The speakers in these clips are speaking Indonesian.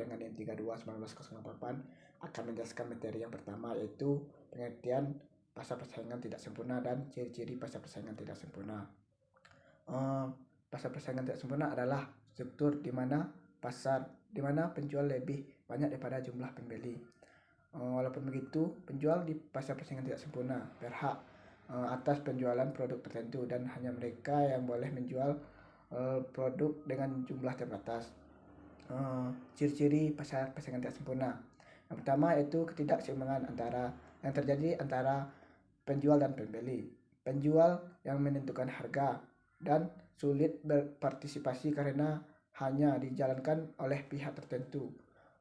dengan NIM 32/1908 akan menjelaskan materi yang pertama, yaitu pengertian pasar persaingan tidak sempurna dan ciri-ciri pasar persaingan tidak sempurna. Pasar persaingan tidak sempurna adalah struktur di mana penjual lebih banyak daripada jumlah pembeli. Walaupun begitu, penjual di pasar persaingan tidak sempurna berhak atas penjualan produk tertentu dan hanya mereka yang boleh menjual produk dengan jumlah terbatas. Ciri-ciri pasar persaingan tidak sempurna. Yang pertama yaitu ketidakseimbangan yang terjadi antara penjual dan pembeli. Penjual yang menentukan harga dan sulit berpartisipasi karena hanya dijalankan oleh pihak tertentu.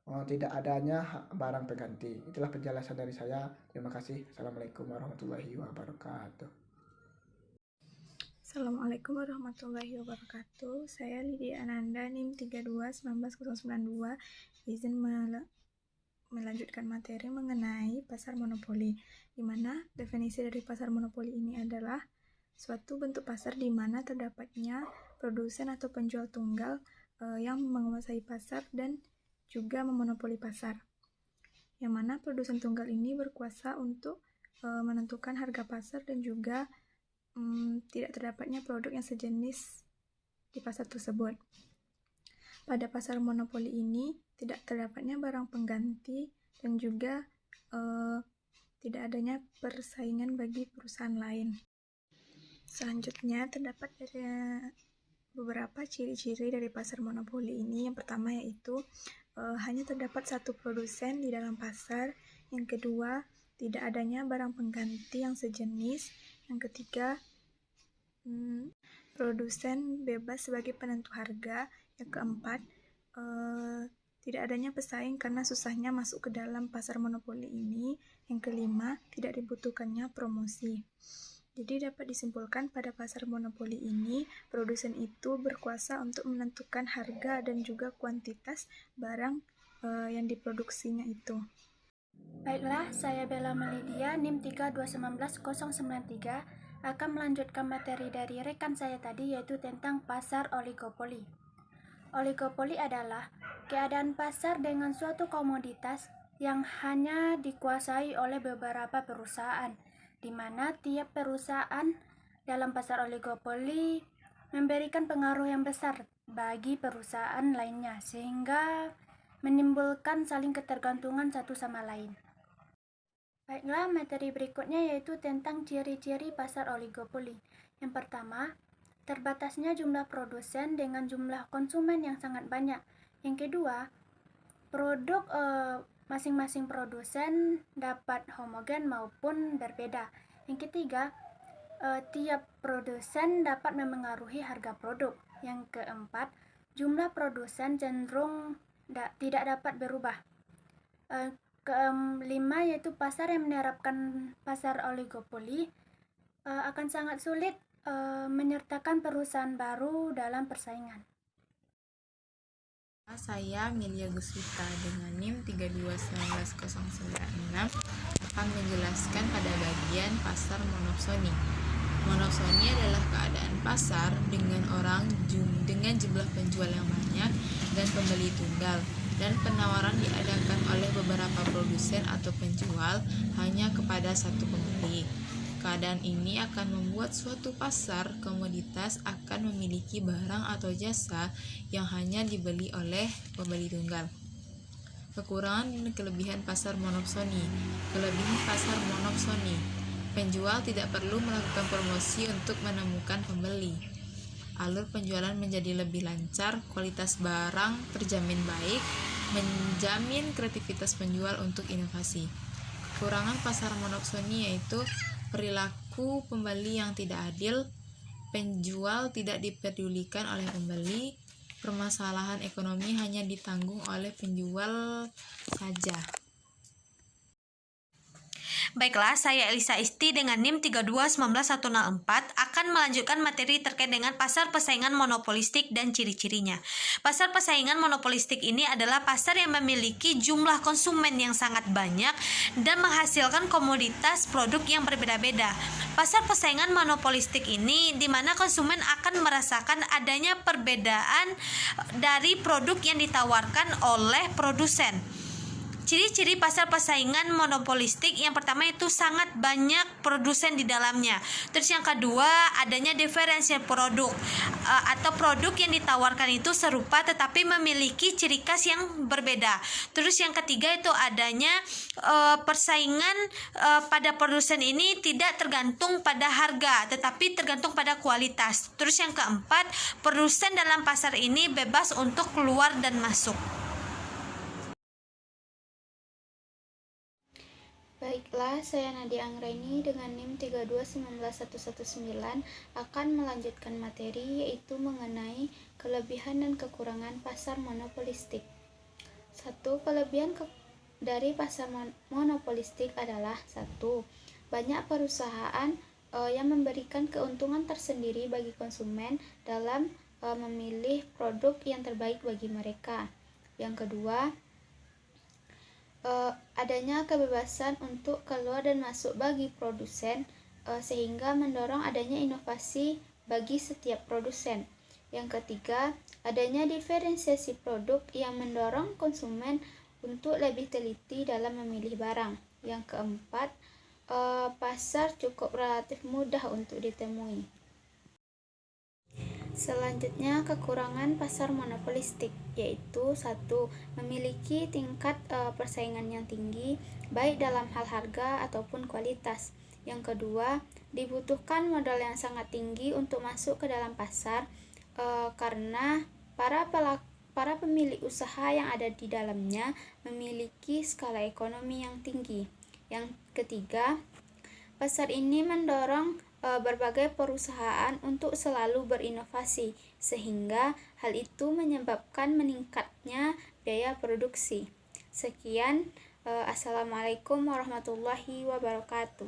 Tidak adanya barang pengganti. Itulah penjelasan dari saya. Terima kasih. Assalamualaikum warahmatullahi wabarakatuh. Assalamualaikum warahmatullahi wabarakatuh. Saya Lydia Ananda, NIM 32/19092, izin melanjutkan materi mengenai pasar monopoli, di mana definisi dari pasar monopoli ini adalah suatu bentuk pasar di mana terdapatnya produsen atau penjual tunggal yang menguasai pasar dan juga memonopoli pasar, yang mana produsen tunggal ini berkuasa untuk menentukan harga pasar dan juga tidak terdapatnya produk yang sejenis di pasar tersebut. Pada pasar monopoli ini tidak terdapatnya barang pengganti dan juga tidak adanya persaingan bagi perusahaan lain. Selanjutnya terdapat beberapa ciri-ciri dari pasar monopoli ini. Yang pertama yaitu hanya terdapat satu produsen di dalam pasar. Yang kedua, tidak adanya barang pengganti yang sejenis. Yang ketiga, produsen bebas sebagai penentu harga. Yang keempat, tidak adanya pesaing karena susahnya masuk ke dalam pasar monopoli ini. Yang kelima, tidak dibutuhkannya promosi. Jadi dapat disimpulkan pada pasar monopoli ini, produsen itu berkuasa untuk menentukan harga dan juga kuantitas barang yang diproduksinya itu. Baiklah, saya Bella Melidia, NIM 32/19093, akan melanjutkan materi dari rekan saya tadi, yaitu tentang pasar oligopoli. Oligopoli adalah keadaan pasar dengan suatu komoditas yang hanya dikuasai oleh beberapa perusahaan, di mana tiap perusahaan dalam pasar oligopoli memberikan pengaruh yang besar bagi perusahaan lainnya, sehingga menimbulkan saling ketergantungan satu sama lain. Baiklah, materi berikutnya yaitu tentang ciri-ciri pasar oligopoli. Yang pertama, terbatasnya jumlah produsen dengan jumlah konsumen yang sangat banyak. Yang kedua, produk masing-masing produsen dapat homogen maupun berbeda. Yang ketiga, tiap produsen dapat memengaruhi harga produk. Yang keempat, jumlah produsen cenderung tidak dapat berubah. Kelima yaitu pasar yang menerapkan pasar oligopoli akan sangat sulit menyertakan perusahaan baru dalam persaingan. Saya Milia Guswita dengan NIM 32/19096 akan menjelaskan pada bagian pasar monopsoni. Monopsoni adalah keadaan pasar dengan jumlah penjual yang banyak dan pembeli tunggal, dan penawaran diadakan oleh beberapa produsen atau penjual hanya kepada satu pembeli. Keadaan ini akan membuat suatu pasar komoditas akan memiliki barang atau jasa yang hanya dibeli oleh pembeli tunggal. Kekurangan dan kelebihan pasar monopsoni. Kelebihan pasar monopsoni: penjual tidak perlu melakukan promosi untuk menemukan pembeli. Alur penjualan menjadi lebih lancar, kualitas barang terjamin baik, menjamin kreativitas penjual untuk inovasi. Kekurangan pasar monopsoni yaitu perilaku pembeli yang tidak adil, penjual tidak dipedulikan oleh pembeli, permasalahan ekonomi hanya ditanggung oleh penjual saja. Baiklah, saya Elisa Isti dengan NIM 32191104 akan melanjutkan materi terkait dengan pasar persaingan monopolistik dan ciri-cirinya. Pasar persaingan monopolistik ini adalah pasar yang memiliki jumlah konsumen yang sangat banyak dan menghasilkan komoditas produk yang berbeda-beda. Pasar persaingan monopolistik ini di mana konsumen akan merasakan adanya perbedaan dari produk yang ditawarkan oleh produsen. Ciri-ciri pasar persaingan monopolistik yang pertama itu sangat banyak produsen di dalamnya. Terus yang kedua adanya diferensial produk atau produk yang ditawarkan itu serupa tetapi memiliki ciri khas yang berbeda. Terus yang ketiga itu adanya persaingan pada produsen ini tidak tergantung pada harga tetapi tergantung pada kualitas. Terus yang keempat, produsen dalam pasar ini bebas untuk keluar dan masuk. Baiklah, saya Nadia Anggraini dengan NIM 3219119 akan melanjutkan materi yaitu mengenai kelebihan dan kekurangan pasar monopolistik. 1. Kelebihan dari pasar monopolistik adalah 1. Banyak perusahaan yang memberikan keuntungan tersendiri bagi konsumen dalam memilih produk yang terbaik bagi mereka. Yang kedua, adanya kebebasan untuk keluar dan masuk bagi produsen sehingga mendorong adanya inovasi bagi setiap produsen. Yang ketiga, adanya diferensiasi produk yang mendorong konsumen untuk lebih teliti dalam memilih barang. Yang keempat, pasar cukup relatif mudah untuk ditemui. Selanjutnya, kekurangan pasar monopolistik yaitu 1. Memiliki tingkat persaingan yang tinggi baik dalam hal harga ataupun kualitas. Yang kedua, dibutuhkan modal yang sangat tinggi untuk masuk ke dalam pasar karena para pemilik usaha yang ada di dalamnya memiliki skala ekonomi yang tinggi. Yang ketiga, pasar ini mendorong berbagai perusahaan untuk selalu berinovasi, sehingga hal itu menyebabkan meningkatnya biaya produksi. Sekian, Assalamualaikum warahmatullahi wabarakatuh.